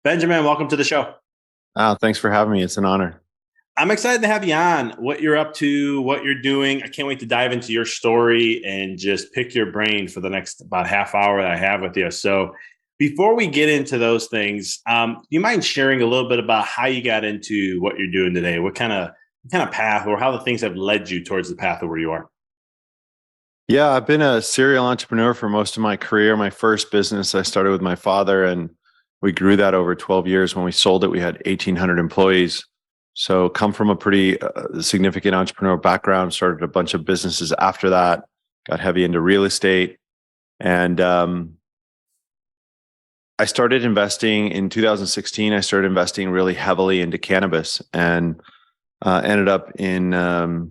Benjamin, welcome to the show. Thanks for having me. It's an honor. I'm excited to have you on. What you're up to, what you're doing. I can't wait to dive into your story and just pick your brain for the next about half hour that I have with you. So, before we get into those things, do you mind sharing a little bit about how you got into what you're doing today? What kind of path, or how the things have led you towards the path of where you are? Yeah, I've been a serial entrepreneur for most of my career. My first business, I started with my father, and we grew that over 12 years. When we sold it, we had 1,800 employees. So, come from a pretty significant entrepreneurial background, started a bunch of businesses after that, got heavy into real estate. And I started investing in 2016. I started investing really heavily into cannabis and ended up in a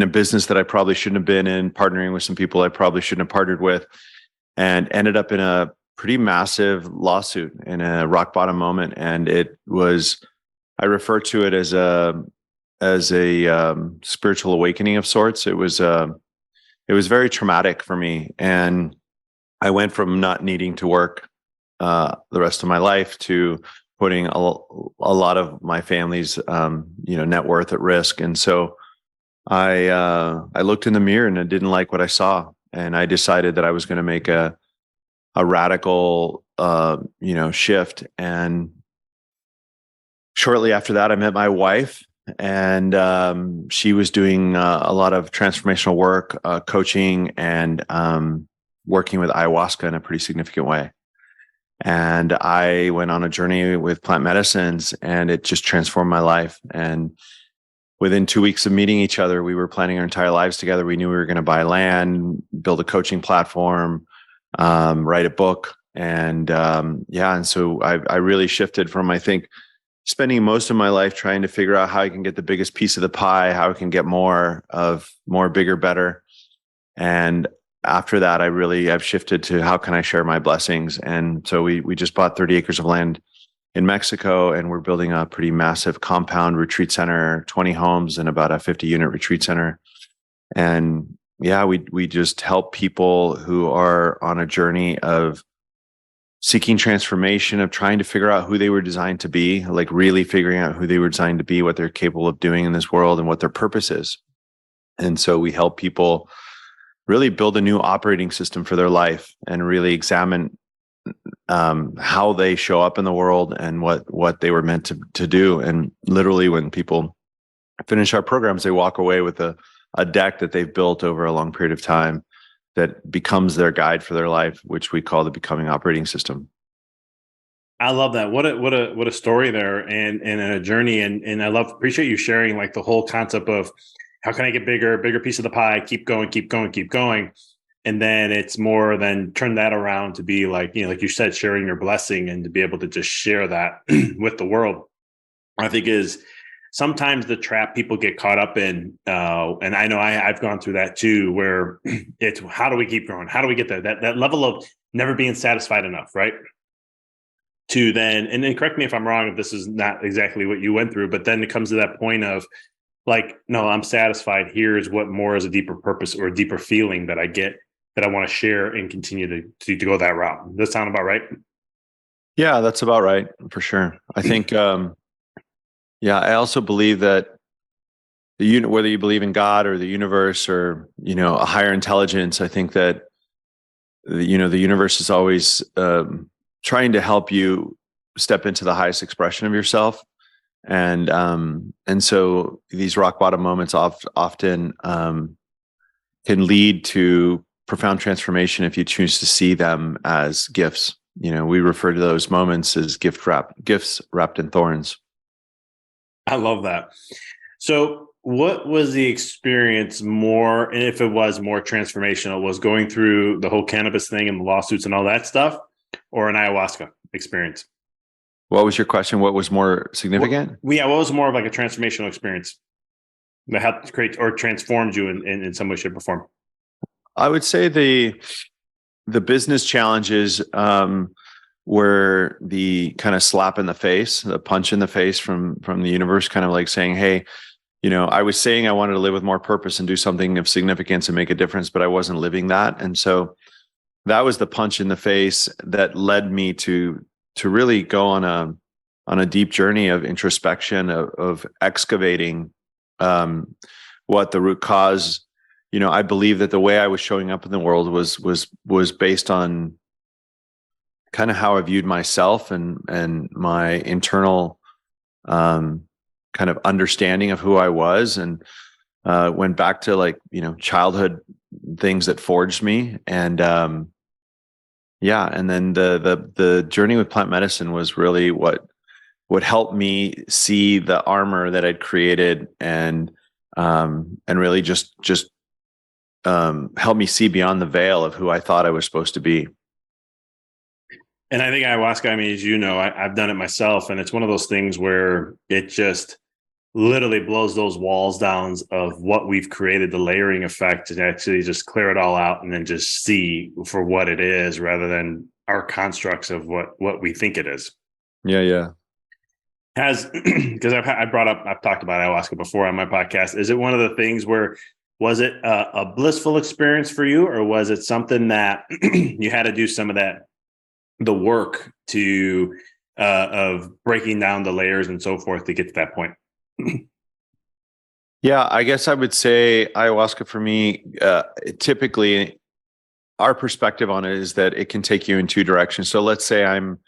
business that I probably shouldn't have been in, partnering with some people I probably shouldn't have partnered with, and ended up in a pretty massive lawsuit in a rock bottom moment. And I refer to it as a spiritual awakening of sorts. It was very traumatic for me, and I went from not needing to work the rest of my life to putting a lot of my family's net worth at risk. And so I looked in the mirror and I didn't like what I saw, and I decided that I was going to make a radical shift. And shortly after that, I met my wife, and she was doing a lot of transformational work, coaching, and working with ayahuasca in a pretty significant way. And I went on a journey with plant medicines, and it just transformed my life. And within 2 weeks of meeting each other, we were planning our entire lives together. We knew we were going to buy land, build a coaching platform, write a book. And so I really shifted from, I think, spending most of my life trying to figure out how I can get the biggest piece of the pie, how I can get more, bigger, better. And after that, I've shifted to how can I share my blessings. And so we just bought 30 acres of land in Mexico, and we're building a pretty massive compound retreat center, 20 homes and about a 50-unit retreat center. And yeah, we just help people who are on a journey of seeking transformation, of trying to figure out who they were designed to be, like really figuring out who they were designed to be, what they're capable of doing in this world, and what their purpose is. And so we help people really build a new operating system for their life and really examine how they show up in the world and what they were meant to do. And literally, when people finish our programs, they walk away with a deck that they've built over a long period of time that becomes their guide for their life, which we call the Bequoming operating system. I love that. What a story there, and a journey. And appreciate you sharing like the whole concept of how can I get bigger piece of the pie, keep going, keep going, keep going. And then it's more than turn that around to be like, like you said, sharing your blessing, and to be able to just share that with the world. I think is sometimes the trap people get caught up in. And I know I've gone through that too, where it's how do we keep growing? How do we get there? That level of never being satisfied enough, right? To then, and then correct me if I'm wrong, if this is not exactly what you went through, but then it comes to that point of like, no, I'm satisfied. Here's what more is a deeper purpose or a deeper feeling that I get that I want to share and continue to go that route. Does that sound about right? Yeah, that's about right, for sure. I think, I also believe that whether you believe in God or the universe or, a higher intelligence, I think that, the universe is always trying to help you step into the highest expression of yourself. And so these rock bottom moments often can lead to profound transformation if you choose to see them as gifts. We refer to those moments as gifts wrapped in thorns. I love that. So what was the experience more, and if it was more transformational, was going through the whole cannabis thing and the lawsuits and all that stuff, or an ayahuasca experience? What was your question? What was more significant? What was more of like a transformational experience that helped create or transformed you in some way, shape, or form? I would say the business challenges were the kind of slap in the face, the punch in the face from the universe, kind of like saying, "Hey, I was saying I wanted to live with more purpose and do something of significance and make a difference, but I wasn't living that." And so that was the punch in the face that led me to really go on a deep journey of introspection, of excavating what the root cause. I believe that the way I was showing up in the world was based on kind of how I viewed myself and my internal kind of understanding of who I was, and went back to like childhood things that forged me, and yeah, and then the journey with plant medicine was really what helped me see the armor that I'd created, and really just helped me see beyond the veil of who I thought I was supposed to be. And I think ayahuasca, I mean, as you know, I've done it myself, and it's one of those things where it just literally blows those walls down of what we've created, the layering effect, and actually just clear it all out and then just see for what it is rather than our constructs of what we think it is. Yeah. Has, because I've talked about ayahuasca before on my podcast. Is it one of the things where, was it a blissful experience for you, or was it something that you had to do some of the work to of breaking down the layers and so forth to get to that point? Yeah, I guess I would say ayahuasca for me, typically our perspective on it is that it can take you in two directions. So let's say I'm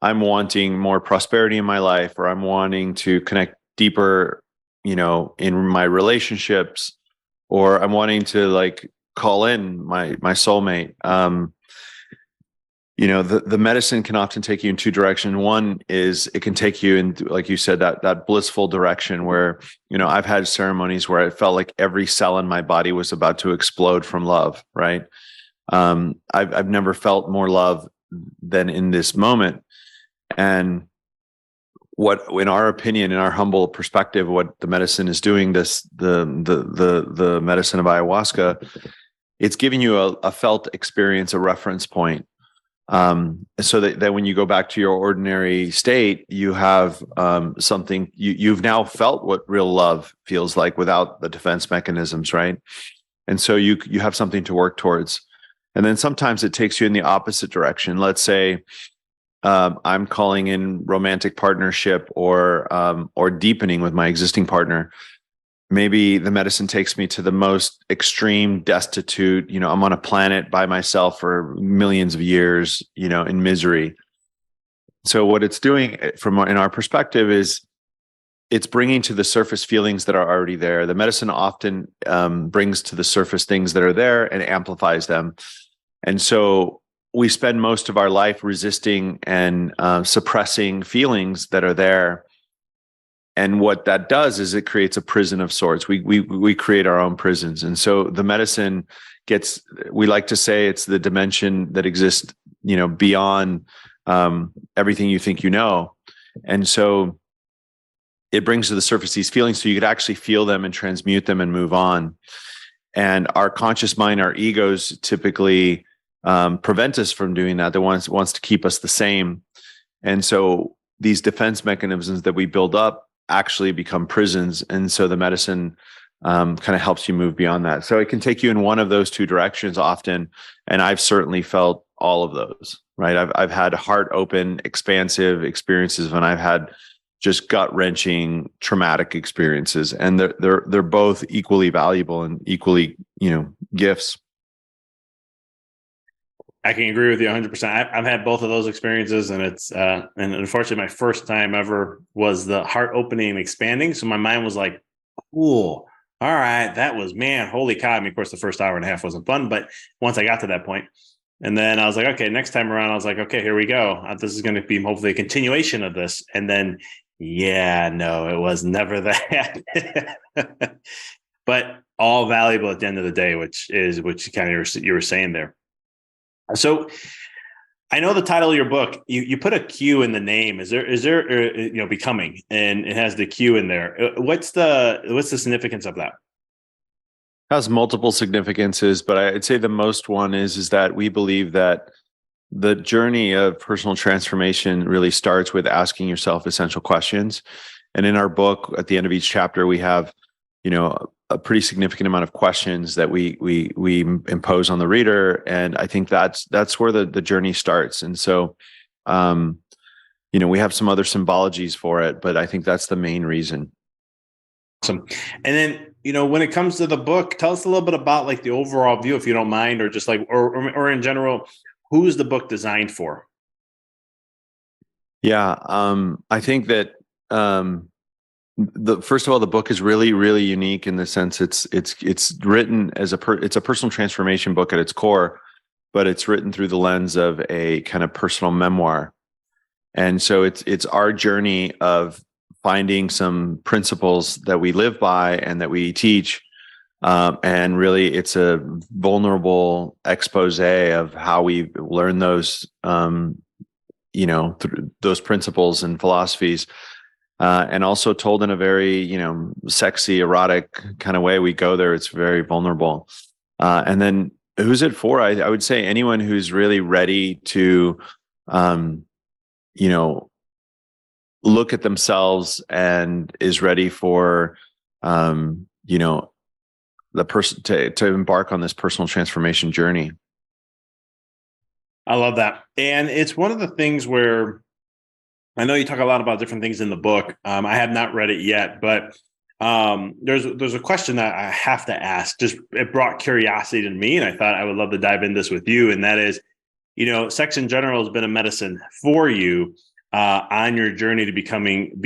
wanting more prosperity in my life, or I'm wanting to connect deeper, in my relationships, or I'm wanting to like call in my soulmate. The medicine can often take you in two directions. One is it can take you in, like you said, that blissful direction where, I've had ceremonies where I felt like every cell in my body was about to explode from love, right? I've never felt more love than in this moment. And what, in our opinion, in our humble perspective, what the medicine is doing, the medicine of ayahuasca, it's giving you a felt experience, a reference point. So that when you go back to your ordinary state, you have something, you've now felt what real love feels like without the defense mechanisms, right? And so you have something to work towards. And then sometimes it takes you in the opposite direction. Let's say I'm calling in romantic partnership or deepening with my existing partner. Maybe the medicine takes me to the most extreme destitute, I'm on a planet by myself for millions of years, in misery. So what it's doing in our perspective is it's bringing to the surface feelings that are already there. The medicine often brings to the surface things that are there and amplifies them. And so we spend most of our life resisting and suppressing feelings that are there. And what that does is it creates a prison of sorts. We create our own prisons. And so the medicine we like to say it's the dimension that exists, beyond everything you think you know. And so it brings to the surface these feelings so you could actually feel them and transmute them and move on. And our conscious mind, our egos typically prevent us from doing that. They wants to keep us the same. And so these defense mechanisms that we build up actually become prisons. And so the medicine kind of helps you move beyond that. So it can take you in one of those two directions often. And I've certainly felt all of those, right? I've had heart open, expansive experiences when I've had just gut wrenching, traumatic experiences. And they're both equally valuable and equally, gifts. I can agree with you 100%. I've had both of those experiences, and it's and unfortunately, my first time ever was the heart opening and expanding. So my mind was like, "Cool, all right, that was, man, holy cow!" I mean, of course, the first hour and a half wasn't fun, but once I got to that point, and then I was like, "Okay, next time around," I was like, "Okay, here we go. This is going to be hopefully a continuation of this." And then, yeah, no, it was never that. But all valuable at the end of the day, which kind of you were saying there. So I know the title of your book, you put a Q in the name. Is there Bequoming, and it has the Q in there. What's the significance of that? It has multiple significances, but I'd say the most one is that we believe that the journey of personal transformation really starts with asking yourself essential questions. And in our book, at the end of each chapter, we have, a pretty significant amount of questions that we impose on the reader. And I think that's where the journey starts. And so we have some other symbologies for it, but I think that's the main reason. Awesome. And then, when it comes to the book, tell us a little bit about like the overall view, if you don't mind, or just like, or in general, who's the book designed for? Yeah. I think that, first of all, the book is really, really unique in the sense it's written as it's a personal transformation book at its core, but it's written through the lens of a kind of personal memoir. And so it's our journey of finding some principles that we live by and that we teach. And really, it's a vulnerable expose of how we learn those, through those principles and philosophies. And also told in a very, sexy, erotic kind of way. We go there, it's very vulnerable. And then who's it for? I would say anyone who's really ready to, look at themselves and is ready for, the person to embark on this personal transformation journey. I love that. And it's one of the things where I know you talk a lot about different things in the book. I have not read it yet, but there's a question that I have to ask. Just it brought curiosity to me, and I thought I would love to dive into this with you. And that is, sex in general has been a medicine for you on your journey to becoming.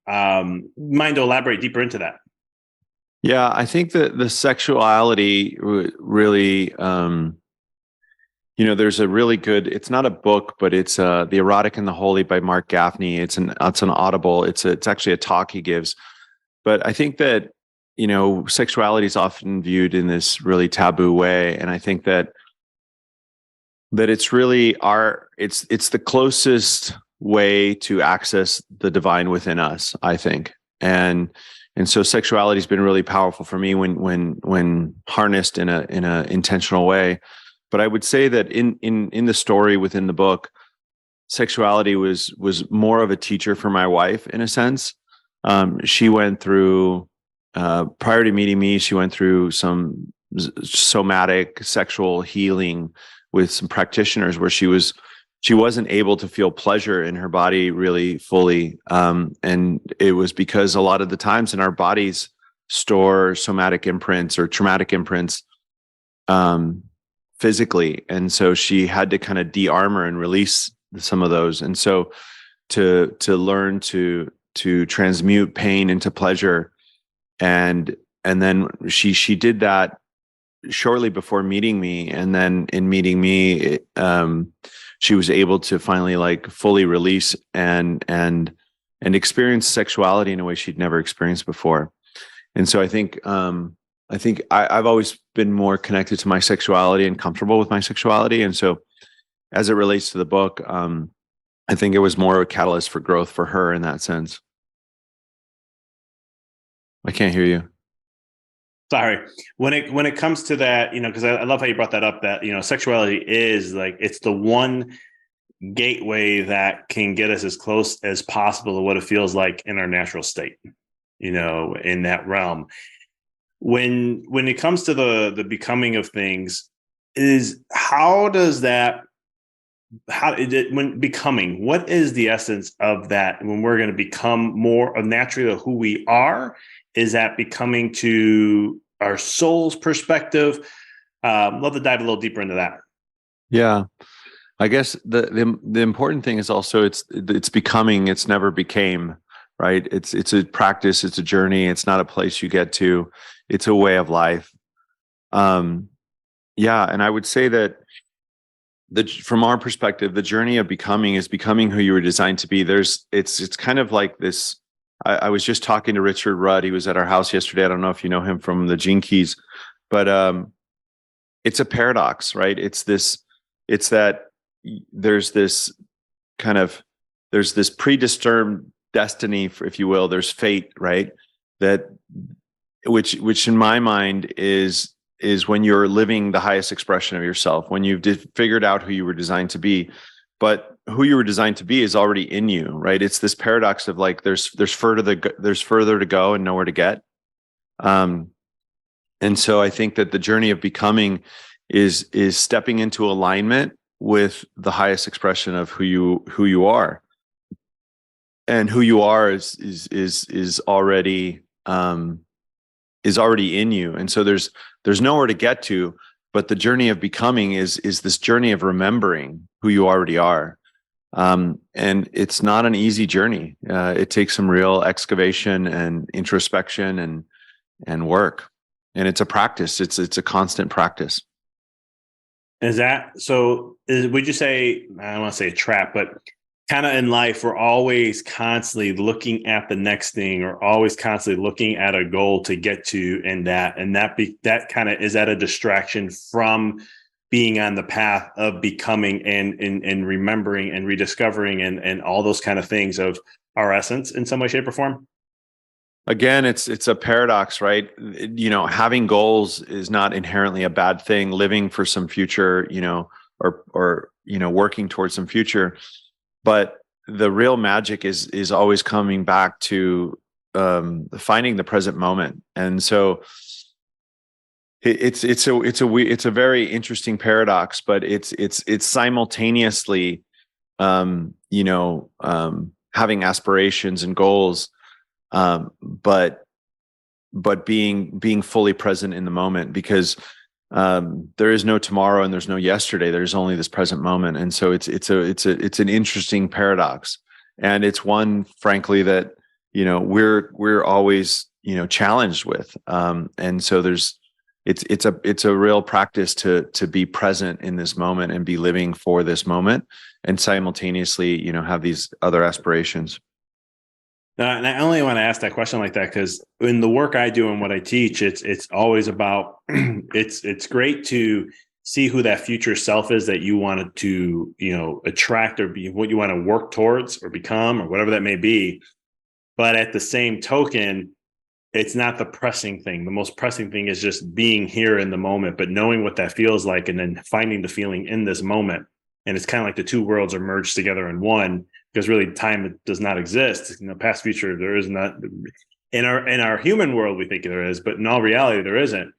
Mind to elaborate deeper into that? Yeah, I think that the sexuality really. There's a really good, it's not a book, but it's The Erotic and the Holy by Mark Gaffney. It's an Audible. It's actually a talk he gives. But I think that, sexuality is often viewed in this really taboo way. And I think that it's really it's the closest way to access the divine within us, I think. And so sexuality has been really powerful for me when harnessed in a intentional way. But I would say that in the story within the book, sexuality was more of a teacher for my wife in a sense. She went through prior to meeting me, she went through some somatic sexual healing with some practitioners where she wasn't able to feel pleasure in her body really fully, and it was because a lot of the times in our bodies store somatic imprints or traumatic imprints. Physically. And so she had to kind of de-armor and release some of those. And so to learn to transmute pain into pleasure. And then she did that shortly before meeting me. And then in meeting me, she was able to finally like fully release and experience sexuality in a way she'd never experienced before. And so I think I've always been more connected to my sexuality and comfortable with my sexuality. And so as it relates to the book, I think it was more a catalyst for growth for her in that sense. I can't hear you. Sorry. When it comes to that, because I love how you brought that up, that, sexuality is like, it's the one gateway that can get us as close as possible to what it feels like in our natural state, in that realm. When it comes to the becoming of things, when becoming, what is the essence of that when we're going to become more of naturally who we are? Is that becoming to our soul's perspective? Love to dive a little deeper into that. Yeah. I guess the important thing is also it's becoming, it's never became, right? It's a practice, it's a journey, it's not a place you get to. It's a way of life. And I would say that from our perspective, the journey of becoming is becoming who you were designed to be. It's kind of like this. I was just talking to Richard Rudd. He was at our house yesterday. I don't know if you know him from the Gene Keys, but it's a paradox, right? It's that there's this predetermined destiny, if you will. There's fate, right? Which in my mind is when you're living the highest expression of yourself, when you've figured out who you were designed to be. But who you were designed to be is already in you, right? It's this paradox of like there's further to go and nowhere to get. And so I think that the journey of becoming is stepping into alignment with the highest expression of who you are. and who you are is already in you. And so there's nowhere to get to, but the journey of becoming is this journey of remembering who you already are. And it's not an easy journey. It takes some real excavation and introspection and work. And it's a practice. It's a constant practice. Is that so? Would you say, I don't want to say a trap, but kind of in life, we're always constantly looking at the next thing, or always constantly looking at a goal to get to, that kind of, is that a distraction from being on the path of becoming and remembering and rediscovering and all those kind of things of our essence in some way, shape, or form? Again, it's a paradox, right? Having goals is not inherently a bad thing. Living for some future, or working towards some future, but the real magic is always coming back to finding the present moment. And so it's a very interesting paradox, but it's simultaneously having aspirations and goals, but being fully present in the moment, because there is no tomorrow and there's no yesterday. There's only this present moment. And so it's an interesting paradox, and it's one, frankly, that we're always challenged with. And so it's a real practice to be present in this moment and be living for this moment, and simultaneously have these other aspirations. And I only want to ask that question like that because in the work I do and what I teach, it's always about it's great to see who that future self is that you wanted to attract, or be what you want to work towards or become or whatever that may be. But at the same token, it's not the pressing thing. The most pressing thing is just being here in the moment, but knowing what that feels like, and then finding the feeling in this moment. And it's kind of like the two worlds are merged together in one, because really time does not exist. Past, future, there is not. In our human world, we think there is, but in all reality, there isn't.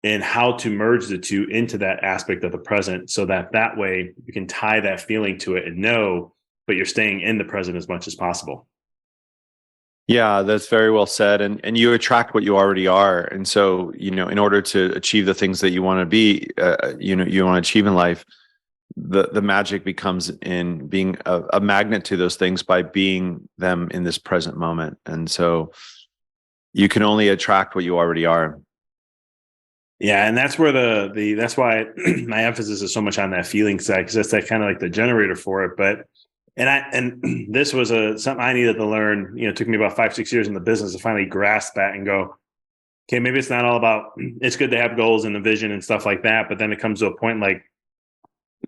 And how to merge the two into that aspect of the present, so that way you can tie that feeling to it and know, but you're staying in the present as much as possible. Yeah, that's very well said. And you attract what you already are. And so, in order to achieve the things that you want to be, you want to achieve in life, the magic becomes in being a magnet to those things by being them in this present moment. And so you can only attract what you already are. Yeah, and that's where that's why my emphasis is so much on that feeling side, because that's that kind of like the generator for it. But and this was something I needed to learn. It took me about 5-6 years in the business to finally grasp that and go, okay, maybe it's not all about. It's good to have goals and a vision and stuff like that, but then it comes to a point like,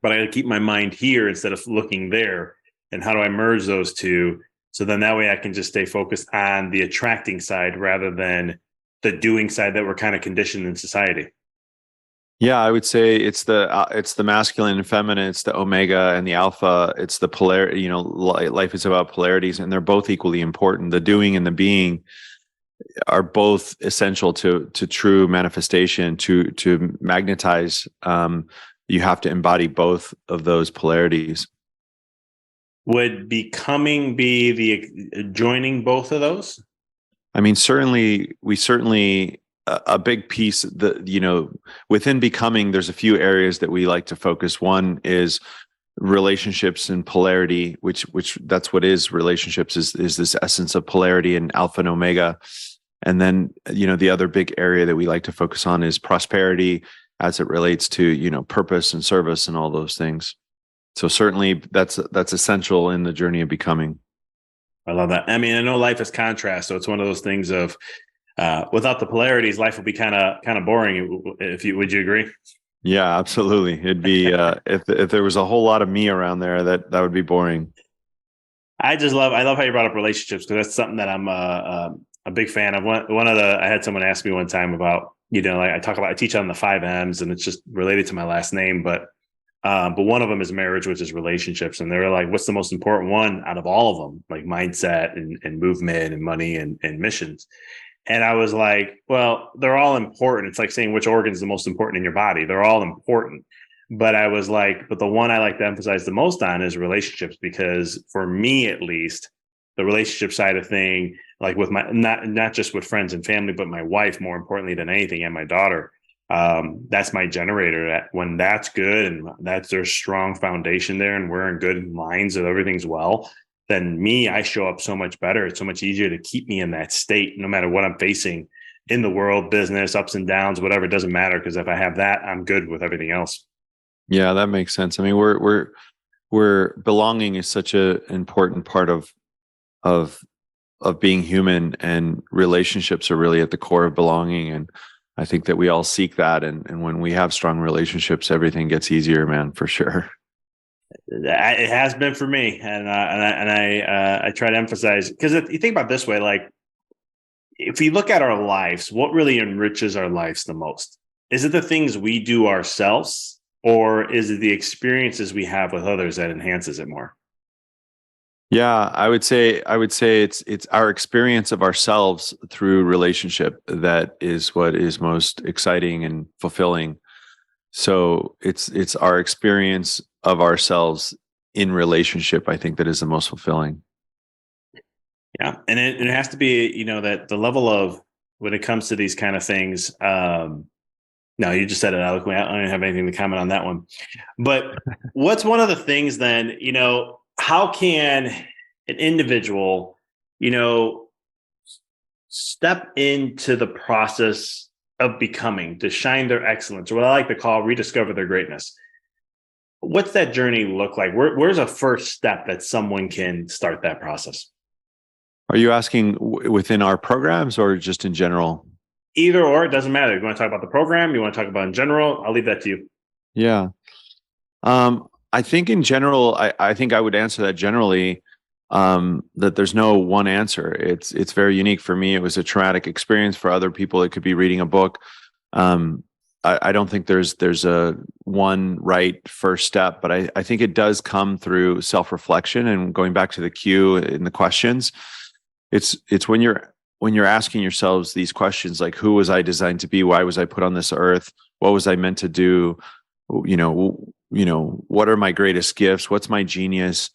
but I got to keep my mind here instead of looking there. And how do I merge those two? So then that way I can just stay focused on the attracting side rather than the doing side that we're kind of conditioned in society. Yeah, I would say it's the masculine and feminine, it's the omega and the alpha, it's the polarity. Life is about polarities, and they're both equally important. The doing and the being are both essential to true manifestation. To magnetize, you have to embody both of those polarities. Would becoming be the joining both of those? I mean, certainly, a big piece within becoming, there's a few areas that we like to focus. One is relationships and polarity, which that's what is relationships, is this essence of polarity and alpha and omega. And then, the other big area that we like to focus on is prosperity, as it relates to, purpose and service and all those things. So certainly that's essential in the journey of becoming. I love that. I mean, I know life is contrast, so it's one of those things of without the polarities, life would be kind of boring. Would you agree? Yeah, absolutely. It'd be if there was a whole lot of me around there, that would be boring. I love how you brought up relationships, because that's something that I'm a big fan of. I had someone ask me one time about, like I teach on the 5 M's, and it's just related to my last name, but one of them is marriage, which is relationships. And they were like, what's the most important one out of all of them? Like mindset and movement and money and missions. And I was like, well, they're all important. It's like saying which organ is the most important in your body. They're all important. But I was like, but the one I like to emphasize the most on is relationships, because for me, at least, the relationship side of thing, like with my, not just with friends and family, but my wife, more importantly than anything, and my daughter. That's my generator. That when that's good and that's there's strong foundation there, and we're in good lines and everything's well, then me, I show up so much better. It's so much easier to keep me in that state, no matter what I'm facing in the world, business, ups and downs, whatever. It doesn't matter, because if I have that, I'm good with everything else. Yeah, that makes sense. I mean, we're belonging is such a important part of of being human, and relationships are really at the core of belonging. And I think that we all seek that. And when we have strong relationships, everything gets easier, man, for sure. It has been for me, and I try to emphasize, because you think about it this way, like if we look at our lives, what really enriches our lives the most? Is it the things we do ourselves, or is it the experiences we have with others that enhances it more? Yeah, I would say it's our experience of ourselves through relationship that is what is most exciting and fulfilling. So it's our experience of ourselves in relationship, I think, that is the most fulfilling. Yeah, and it has to be, that the level of, when it comes to these kind of things. No, you just said it eloquently. I don't have anything to comment on that one. But what's one of the things then? How can an individual, you know, step into the process of becoming, to shine their excellence, or what I like to call rediscover their greatness? What's that journey look like? Where's a first step that someone can start that process? Are you asking within our programs or just in general? Either or, it doesn't matter. You want to talk about the program? You want to talk about in general? I'll leave that to you. Yeah. I think in general, I think I would answer that generally, that there's no one answer. It's very unique. For me, it was a traumatic experience. For other people, it could be reading a book. Um, I don't think there's a one right first step, but I think it does come through self-reflection. And going back to the cue in the questions, it's when you're asking yourselves these questions, like, who was I designed to be? Why was I put on this earth? What was I meant to do? What are my greatest gifts? What's my genius?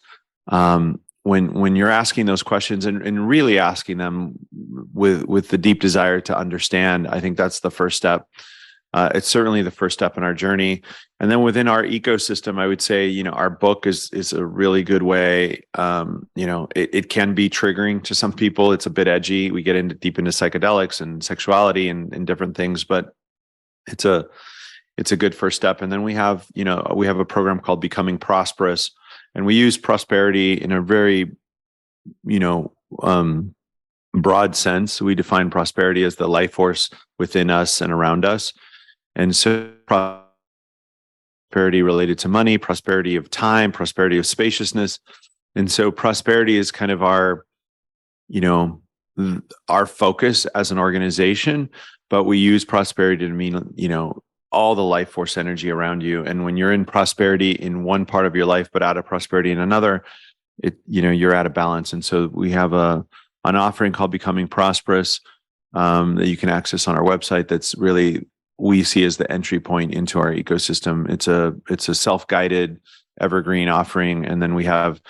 When you're asking those questions, and really asking them with the deep desire to understand, I think that's the first step. It's certainly the first step in our journey. And then within our ecosystem, I would say, our book is a really good way. It can be triggering to some people. It's a bit edgy. We get deep into psychedelics and sexuality and different things, but it's a good first step. And then we have a program called Becoming Prosperous, and we use prosperity in a very, broad sense. We define prosperity as the life force within us and around us. And so prosperity related to money, prosperity of time, prosperity of spaciousness. And so prosperity is kind of our focus as an organization, but we use prosperity to mean, all the life force energy around you. And when you're in prosperity in one part of your life, but out of prosperity in another, you're out of balance. And so we have an offering called Becoming Prosperous, that you can access on our website. That's really, we see as the entry point into our ecosystem. It's a self-guided evergreen offering. And then we have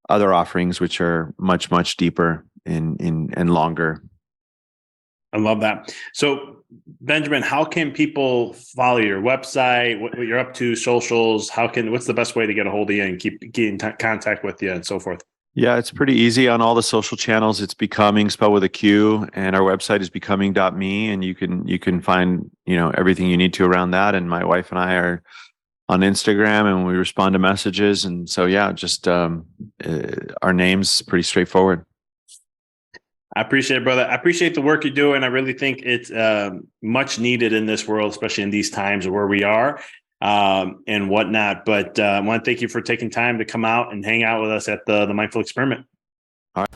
other offerings which are much, much deeper and longer. I love that. So, Benjamin, how can people follow your website, what you're up to, socials? What's the best way to get a hold of you and get in contact with you and so forth? Yeah, it's pretty easy on all the social channels. It's Bequoming, spelled with a Q, and our website is bequoming.me, and you can find, everything you need to around that. And my wife and I are on Instagram, and we respond to messages. And so, yeah, just our name's pretty straightforward. I appreciate it, brother. I appreciate the work you're doing. I really think it's much needed in this world, especially in these times where we are and whatnot. But I want to thank you for taking time to come out and hang out with us at the Mindful Experiment. All right.